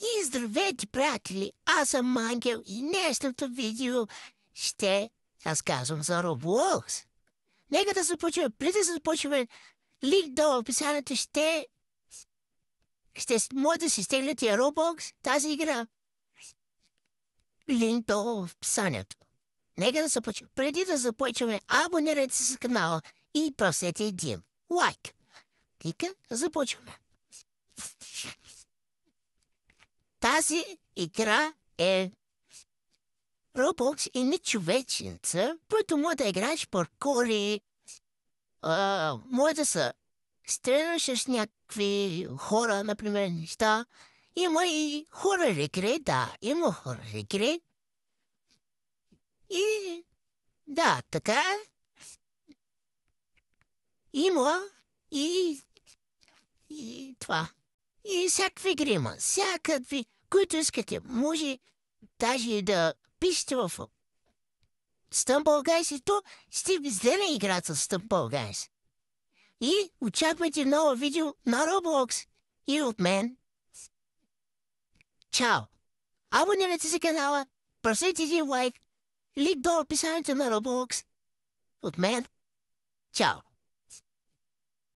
И здравейте, приятели! Аз съм Ангел и днешното видео ще разказвам за Roblox. Нека да започваме. Преди да започваме, линк долу в описанието ще може да си стеглите Roblox, тази игра. Линк долу в описанието. Нека да започваме. Преди да започваме, абонирайте се за канала и просете един лайк. Нека започваме. Тази игра е Roblox и нечовеченца, които може да играеш паркури, може да се стреляш с някакви хора, например, неща. Има и хорър игри, да, има хорър игри. И да, така е. Има и това. И всякакви игри има, всякакви, които искате. Може даже да пишете в Stumble Guys и то сте взели играта с Stumble Guys. И очаквайте ново видео на Roblox и от мен. Чао! Абонирайте се канала, просете един лайк, линк до описанието на Roblox. От мен. Чао!